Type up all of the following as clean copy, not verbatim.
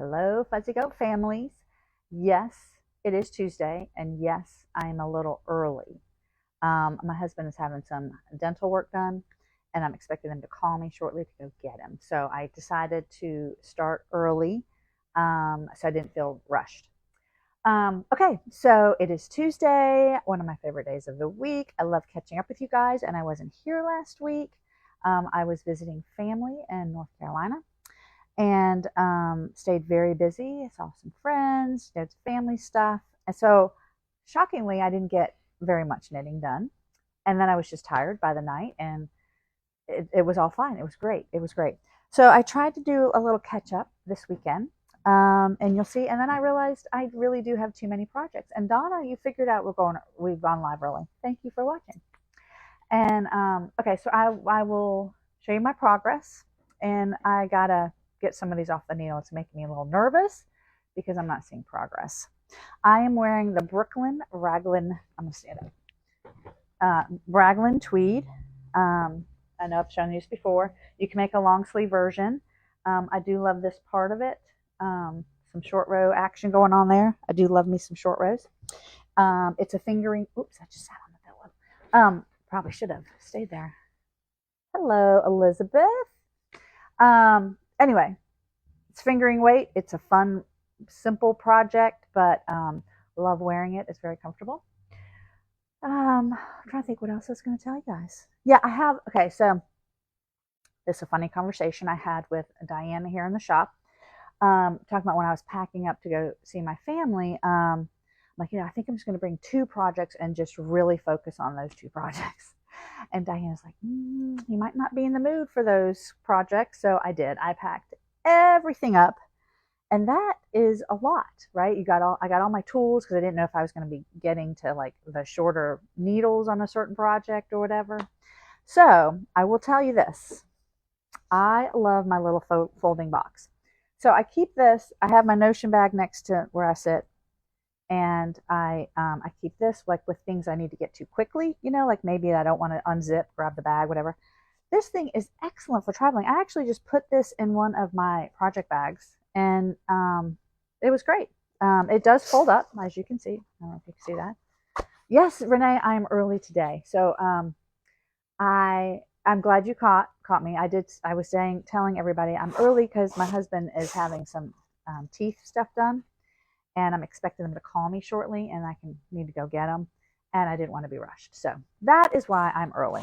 Hello, Fuzzy Goat families. Yes, it is Tuesday, and yes, I'm a little early. My husband is having some dental work done, and I'm expecting them to call me shortly to go get him. So I decided to start early so I didn't feel rushed. Okay, so it is Tuesday, one of my favorite days of the week. I love catching up with you guys, and I wasn't here last week. I was visiting family in North Carolina and stayed very busy. I saw some friends, did family stuff. And so, shockingly, I didn't get very much knitting done. And then I was just tired by the night, and it was all fine. It was great. It was great. So, I tried to do a little catch up this weekend. And you'll see. And then I realized I really do have too many projects. And Donna, you figured out we've gone live early. Thank you for watching. And okay, so I will show you my progress, and I gotta get some of these off the needle. It's making me a little nervous because I'm not seeing progress. I am wearing the Brooklyn Raglan. I'm gonna stand up. Raglan tweed. I know I've shown you this before. You can make a long sleeve version. I do love this part of it. Some short row action going on there. I do love me some short rows. It's a fingering. Oops, I just sat on the pillow. Probably should have stayed there. Hello, Elizabeth. Anyway, it's fingering weight. It's a fun, simple project, but love wearing it. It's very comfortable. I'm trying to think what else I was going to tell you guys. Yeah, I have. Okay, so this is a funny conversation I had with Diana here in the shop. Talking about when I was packing up to go see my family. Like, I think I'm just going to bring two projects and just really focus on those two projects. And Diana's like, you might not be in the mood for those projects. So I did. I packed everything up, and that is a lot, right? I got all my tools because I didn't know if I was going to be getting to like the shorter needles on a certain project or whatever. So I will tell you this. I love my little folding box. So I keep this. I have my Notion bag next to where I sit, and I keep this like with things I need to get to quickly. Like maybe I don't want to unzip, grab the bag, whatever. This thing is excellent for traveling. I actually just put this in one of my project bags, and it was great. It does fold up, as you can see. I don't know if you can see that. Yes, Renee, I am early today, so I'm glad you caught me. I was telling everybody I'm early because my husband is having some teeth stuff done, and I'm expecting them to call me shortly, and I need to go get them, and I didn't want to be rushed. So that is why I'm early.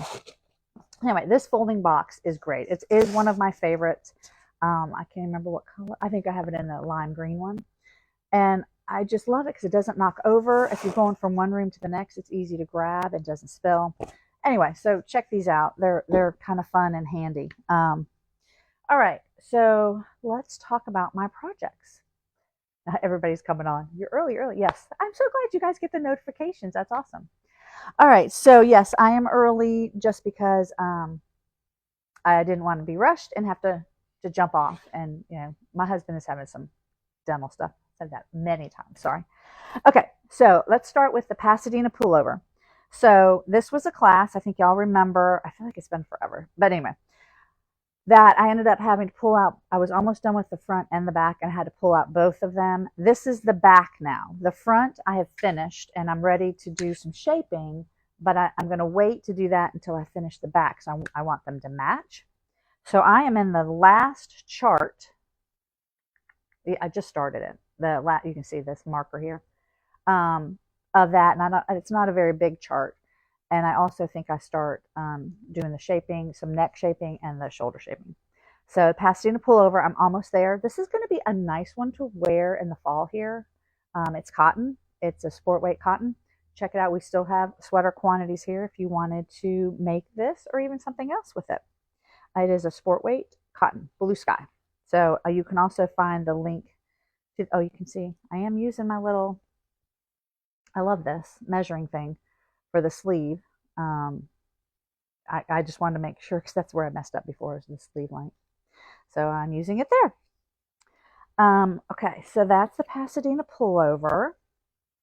Anyway, this folding box is great. It is one of my favorites. I can't remember what color. I think I have it in the lime green one, and I just love it because it doesn't knock over. If you're going from one room to the next, it's easy to grab and doesn't spill. Anyway, so check these out. They're kind of fun and handy. All right, so let's talk about my projects. Everybody's coming on. You're early. Yes, I'm so glad you guys get the notifications. That's awesome. All right, so yes, I am early just because I didn't want to be rushed and have to jump off. And my husband is having some dental stuff. I said that many times. Sorry. Okay, so let's start with the Pasadena pullover. So this was a class. I think y'all remember. I feel like it's been forever, but anyway, that I ended up having to pull out. I was almost done with the front and the back, and I had to pull out both of them. This is the back now. The front I have finished, and I'm ready to do some shaping, but I'm going to wait to do that until I finish the back, so I want them to match. So I am in the last chart. I just started it. You can see this marker here of that, and it's not a very big chart. And I also think I start doing the shaping, some neck shaping, and the shoulder shaping. So Pasadena pullover, I'm almost there. This is going to be a nice one to wear in the fall here. It's cotton. It's a sport weight cotton. Check it out. We still have sweater quantities here if you wanted to make this or even something else with it. It is a sport weight cotton, blue sky. So you can also find the link to, you can see I am using my little, I love this measuring thing for the sleeve. I just wanted to make sure because that's where I messed up before, is the sleeve length. So I'm using it there. Okay, so that's the Pasadena pullover,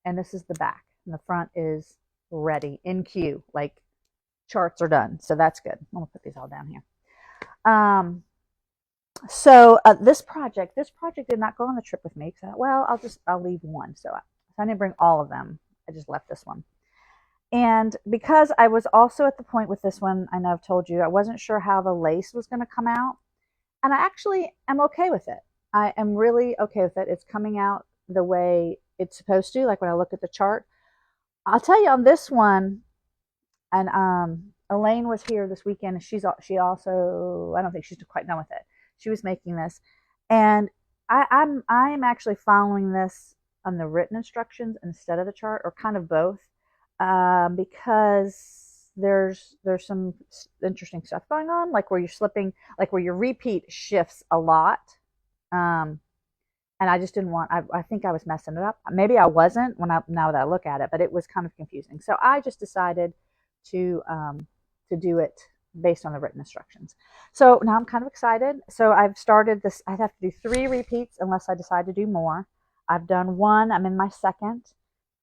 and this is the back, and the front is ready in queue, like charts are done. So that's good. I'm gonna put these all down here. So this project did not go on the trip with me. So, well, I'll leave one. So I didn't bring all of them. I just left this one. And because I was also at the point with this one, I know I've told you, I wasn't sure how the lace was going to come out. And I actually am okay with it. I am really okay with it. It's coming out the way it's supposed to, like when I look at the chart. I'll tell you on this one, and Elaine was here this weekend. She also, I don't think she's quite done with it. She was making this, and I'm actually following this on the written instructions instead of the chart, or kind of both, because there's some interesting stuff going on, like where you're slipping, like where your repeat shifts a lot. Um, and I just didn't want. I think I was messing it up. Maybe I wasn't now that I look at it, but it was kind of confusing. So I just decided to do it based on the written instructions. So now I'm kind of excited. So I've started this. I have to do 3 repeats unless I decide to do more. I've done 1. I'm in my second.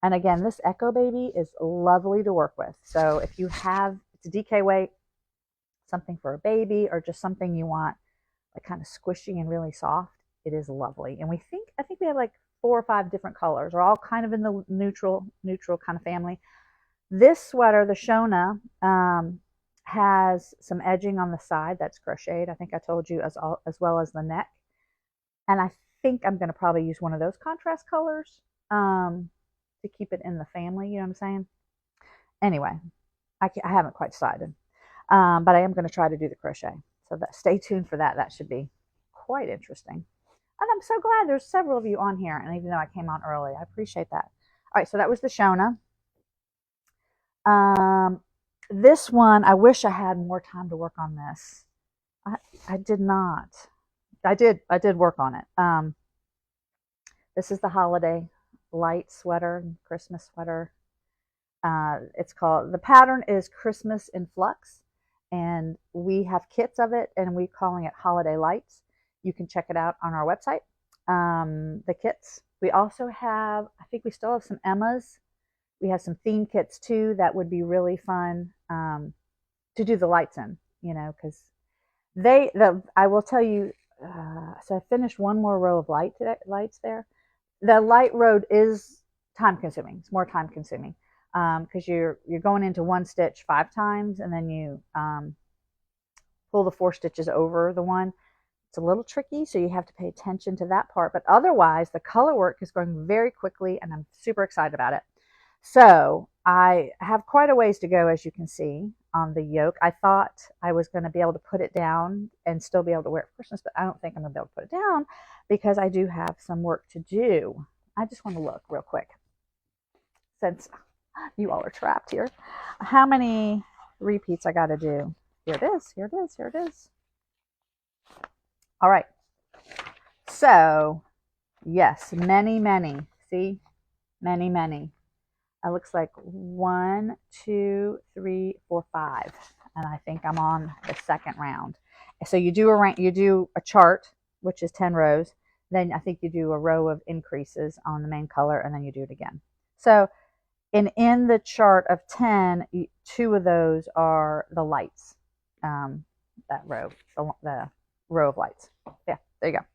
And again, this Echo Baby is lovely to work with. So if you have, it's a DK weight, something for a baby, or just something you want like kind of squishy and really soft, it is lovely. And I think we have like 4 or 5 different colors. They're all kind of in the neutral kind of family. This sweater, the Shona, has some edging on the side that's crocheted. I think I told you, as well as the neck. And I think I'm going to probably use one of those contrast colors to keep it in the family. You know what I'm saying? Anyway, I haven't quite decided, but I am going to try to do the crochet. So stay tuned for that. That should be quite interesting. And I'm so glad there's several of you on here. And even though I came on early, I appreciate that. All right, so that was the Shona. This one, I wish I had more time to work on this. I did not. I did work on it. This is the holiday light sweater, Christmas sweater. It's called, the pattern is Christmas in Flux, and we have kits of it, and we're calling it Holiday Lights. You can check it out on our website. The kits. We also have, I think we still have some Emmas. We have some theme kits too that would be really fun to do the lights in, because I will tell you, so I finished one more row of lights there. The light road is time consuming. It's more time consuming because you're going into one stitch 5 times, and then you pull the 4 stitches over the one. It's a little tricky, so you have to pay attention to that part. But otherwise, the color work is going very quickly, and I'm super excited about it. So I have quite a ways to go, as you can see on the yoke. I thought I was going to be able to put it down and still be able to wear it for Christmas, but I don't think I'm going to be able to put it down because I do have some work to do. I just want to look real quick, since you all are trapped here, how many repeats I got to do. Here it is. Here it is. Here it is. All right. So, yes, many. See? Many. It looks like 1, 2, 3, 4, 5. And I think I'm on the second round. So you do a chart, which is 10 rows. Then I think you do a row of increases on the main color, and then you do it again. So in the chart of 10, 2 of those are the lights. That row, the row of lights. Yeah, there you go.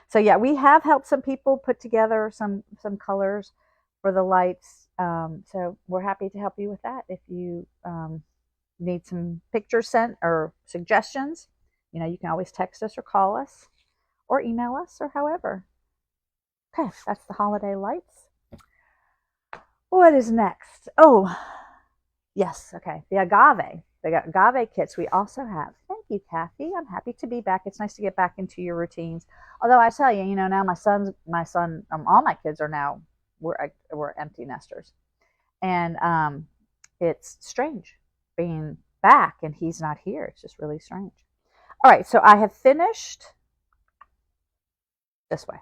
So yeah, we have helped some people put together some colors for the lights. So we're happy to help you with that. If you need some pictures sent or suggestions, you can always text us or call us or email us or however. Okay, that's the holiday lights. What is next? Oh, yes. Okay, the agave. The agave kits we also have. Thank you, Kathy. I'm happy to be back. It's nice to get back into your routines. Although I tell you, now my son, all my kids are now, we're empty nesters, and it's strange being back and he's not here. It's just really strange. All right, so I have finished this way.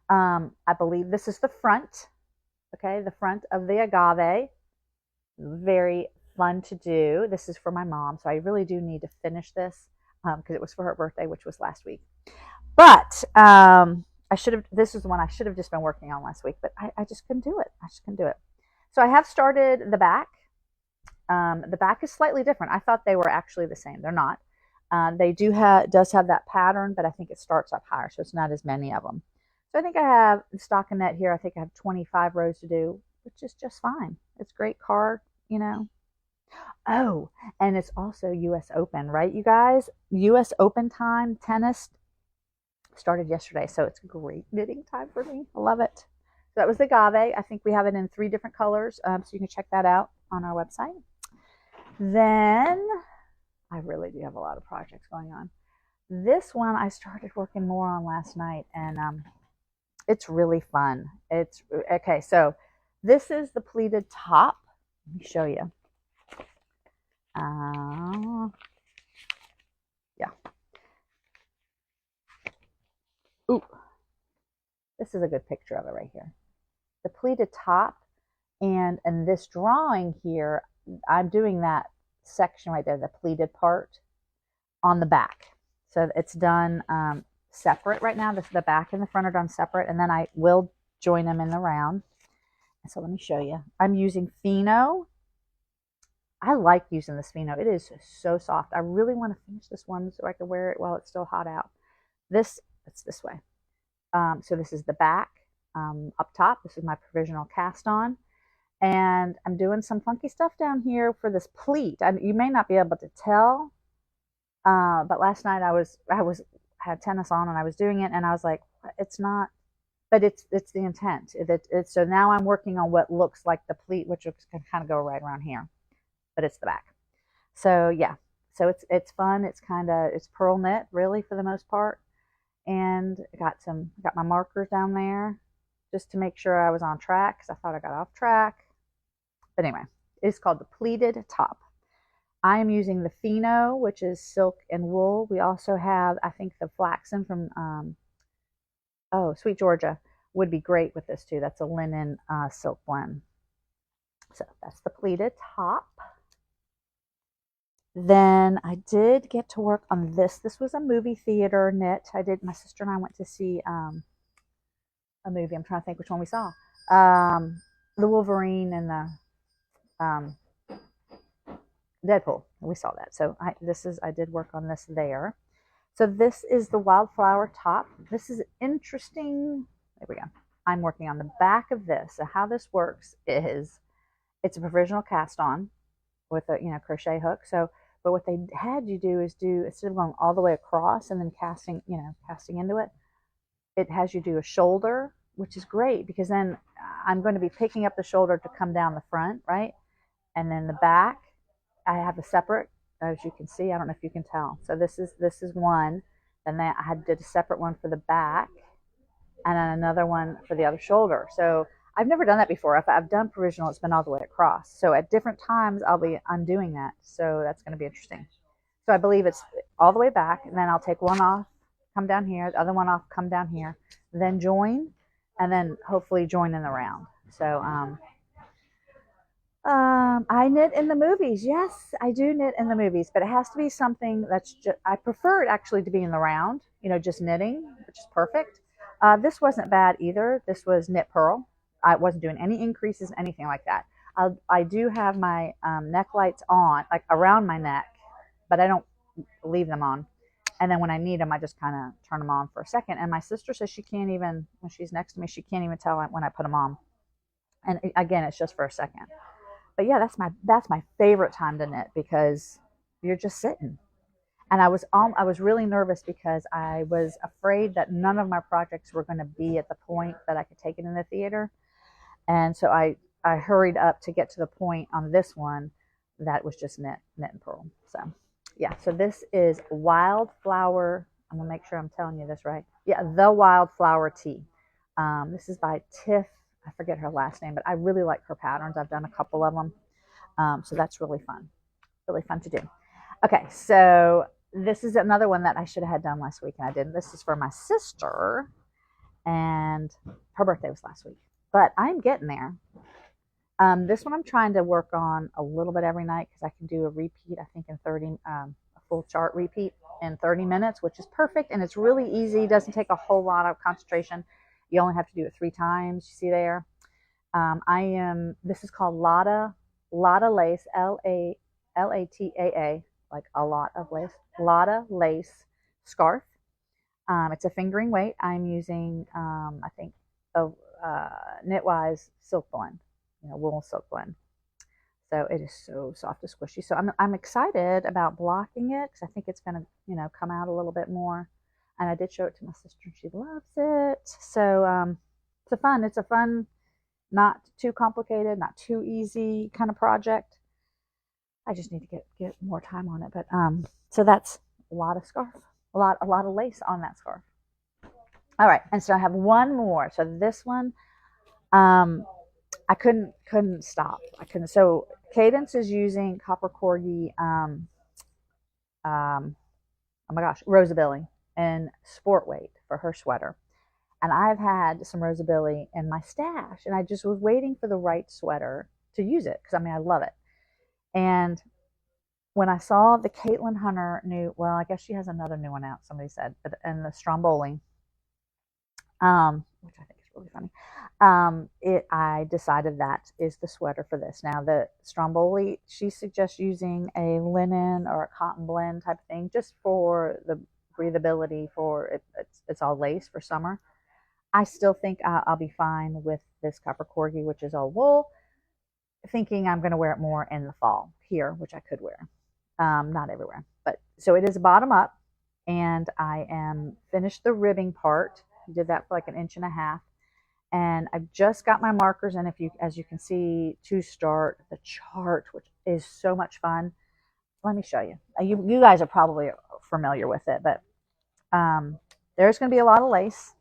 I believe this is the front. Okay, the front of the agave. Very fun to do. This is for my mom, so I really do need to finish this because it was for her birthday, which was last week. But this is the one I should have just been working on last week, but I just couldn't do it. So I have started the back. The back is slightly different. I thought they were actually the same. They're not. They does have that pattern, but I think it starts up higher, so it's not as many of them. So I think I have the stockinette here. I think I have 25 rows to do, which is just fine. It's a great card, you know. Oh, and it's also U.S. Open, right, you guys? U.S. Open time, tennis started yesterday, so it's great knitting time for me. I love it. So that was the agave. I think we have it in 3 different colors, so you can check that out on our website. Then I really do have a lot of projects going on. This one I started working more on last night, and it's really fun. It's okay. So this is the pleated top. Let me show you. Yeah. Ooh, this is a good picture of it right here. The pleated top, and in this drawing here, I'm doing that section right there, the pleated part, on the back. So it's done separate right now. The back and the front are done separate, and then I will join them in the round. And so let me show you. I'm using Fino. I like using this Fino. It is so soft. I really want to finish this one so I can wear it while it's still hot out. It's this way. So this is the back up top. This is my provisional cast on. And I'm doing some funky stuff down here for this pleat. You may not be able to tell, but last night I had tennis on and I was doing it, and I was like, it's not, but it's the intent. So now I'm working on what looks like the pleat, which can kind of go right around here, but it's the back. So yeah, so it's fun. It's pearl knit really for the most part, and got my markers down there just to make sure I was on track, because I thought I got off track. But anyway, it's called the pleated top. I am using the Fino, which is silk and wool. We also have, I think, the flaxen from Sweet Georgia would be great with this too. That's a linen silk blend. So that's the pleated top. Then I did get to work on this. This was a movie theater knit. My sister and I went to see a movie. I'm trying to think which one we saw. The Wolverine and the Deadpool. We saw that. So I did work on this there. So this is the wildflower top. This is interesting. There we go. I'm working on the back of this. So how this works is it's a provisional cast on with a crochet hook. So, but what they had you do is instead of going all the way across and then casting into it, it has you do a shoulder, which is great because then I'm going to be picking up the shoulder to come down the front, right? And then the back, I have a separate, as you can see. I don't know if you can tell. So this is one. Then I did a separate one for the back, and then another one for the other shoulder. So I've never done that before. If I've done provisional, it's been all the way across. So at different times, I'll be undoing that. So that's going to be interesting. So I believe it's all the way back, and then I'll take one off, come down here, the other one off, come down here, then join, and then hopefully join in the round. So I knit in the movies. Yes, I do knit in the movies, but it has to be something that's I prefer it actually to be in the round, just knitting, which is perfect. This wasn't bad either. This was knit purl. I wasn't doing any increases, anything like that. I do have my neck lights on, like around my neck, but I don't leave them on. And then when I need them, I just kind of turn them on for a second. And my sister says she can't even, when she's next to me, she can't even tell when I put them on. And again, it's just for a second. But yeah, that's my favorite time to knit because you're just sitting. And I was really nervous because I was afraid that none of my projects were going to be at the point that I could take it in the theater. And so I hurried up to get to the point on this one that was just knit and purl. So yeah, so this is Wildflower. I'm gonna make sure I'm telling you this right. Yeah, the Wildflower Tea. This is by Tiff. I forget her last name, but I really like her patterns. I've done a couple of them. So that's really fun to do. Okay, so this is another one that I should have had done last week, and I didn't. This is for my sister, and her birthday was last week. But I'm getting there. This one I'm trying to work on a little bit every night because I can do a repeat, I think, in 30, a full chart repeat in 30 minutes, which is perfect, and it's really easy. It doesn't take a whole lot of concentration. You only have to do it 3 times. You see there? This is called Lata Lace, Lataa, like a lot of lace scarf. It's a fingering weight. I'm using, I think, a Knitwise silk blend, wool silk blend. So it is so soft and squishy. So I'm excited about blocking it because I think it's going to, come out a little bit more. And I did show it to my sister, and she loves it. So it's a fun, not too complicated, not too easy kind of project. I just need to get more time on it. But so that's a lot of scarf, a lot of lace on that scarf. All right, and so I have one more. So this one, I couldn't stop. I couldn't. So Cadence is using copper corgi. Oh my gosh, Rosabilly and sport weight for her sweater. And I've had some Rosabilly in my stash, and I just was waiting for the right sweater to use it because I love it. And when I saw the Caitlin Hunter well, I guess she has another new one out, somebody said, but and the Stromboli, which I think is really funny. I decided that is the sweater for this. Now the Stromboli, she suggests using a linen or a cotton blend type of thing, just for the breathability. For it, it's all lace for summer. I still think I'll be fine with this copper corgi, which is all wool. Thinking I'm going to wear it more in the fall here, which I could wear, not everywhere. But so it is bottom up, and I am finished the ribbing part. Did that for like an inch and a half. And I've just got my markers in, as you can see, to start the chart, which is so much fun. Let me show you. You guys are probably familiar with it, but there's going to be a lot of lace.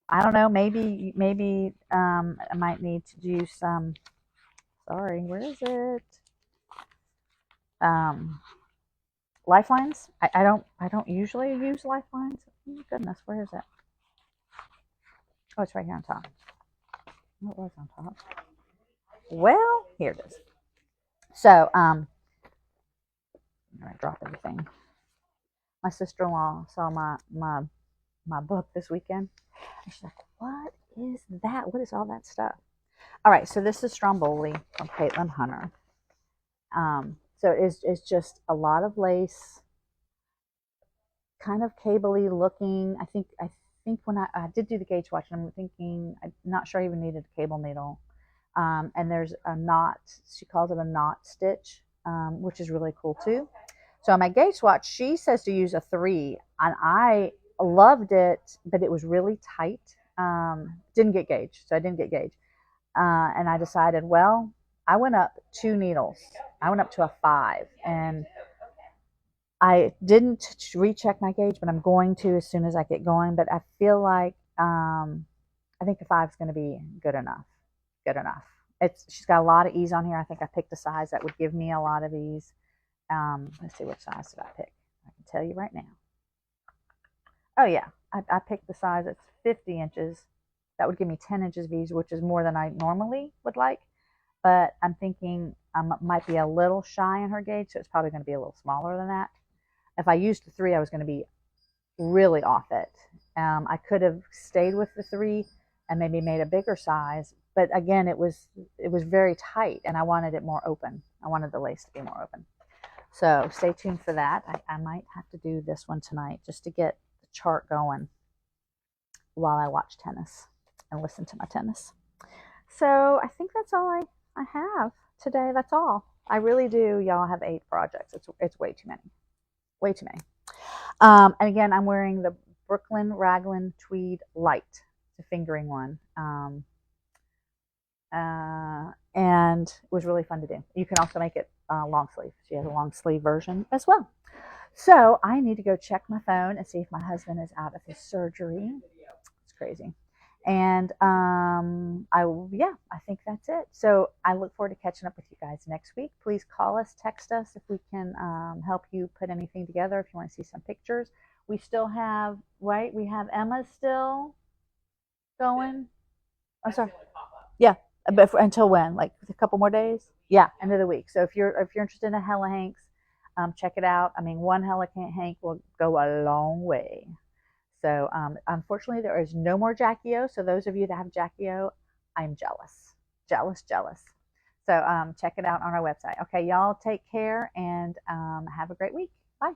I don't know. Maybe I might need to do some. Sorry, where is it? Lifelines. I don't usually use lifelines. Oh my goodness, where is it? Oh, it's right here on top. Oh, it was on top. Well, here it is. So, I'm gonna drop everything. My sister-in-law saw my book this weekend, and she's like, "What is that? What is all that stuff?" All right, so this is Stromboli from Caitlin Hunter. So it's just a lot of lace, kind of cable-y looking. I think when I did do the gauge watch, I'm thinking I'm not sure I even needed a cable needle. And there's a knot. She calls it a knot stitch, which is really cool too. So on my gauge swatch, she says to use a 3, and I loved it, but it was really tight. Didn't get gauge, so I didn't get gauge. And I decided, well, I went up 2 needles. I went up to a 5, and I didn't recheck my gauge, but I'm going to as soon as I get going. But I feel like I think the 5 is going to be good enough. Good enough. She's got a lot of ease on here. I think I picked a size that would give me a lot of ease. Let's see, which size did I pick? I can tell you right now. Oh yeah, I picked the size that's 50 inches. That would give me 10 inches of ease, which is more than I normally would like. But I'm thinking I might be a little shy in her gauge, so it's probably going to be a little smaller than that. If I used the 3, I was going to be really off it. I could have stayed with the 3 and maybe made a bigger size, but again, it was very tight, and I wanted it more open. I wanted the lace to be more open. So stay tuned for that. I might have to do this one tonight just to get the chart going while I watch tennis and listen to my tennis. So I think that's all I have today. That's all. I really do. Y'all have 8 projects. It's way too many. Way too many. And again, I'm wearing the Brooklyn Raglan Tweed Light. It's a fingering one. And it was really fun to do. You can also make it long sleeve. She has a long sleeve version as well. So I need to go check my phone and see if my husband is out of his surgery. It's crazy. And I think that's it. So I look forward to catching up with you guys next week. Please call us, text us if we can help you put anything together. If you want to see some pictures, we still have we have Emma still going. Oh, sorry. Yeah, but until when? Like a couple more days? Yeah, end of the week. So if you're interested in a Hella Hanks, check it out. One Hella Hank will go a long way. So unfortunately, there is no more Jackie O. So those of you that have Jackie O, I'm jealous. So check it out on our website. Okay, y'all take care and have a great week. Bye.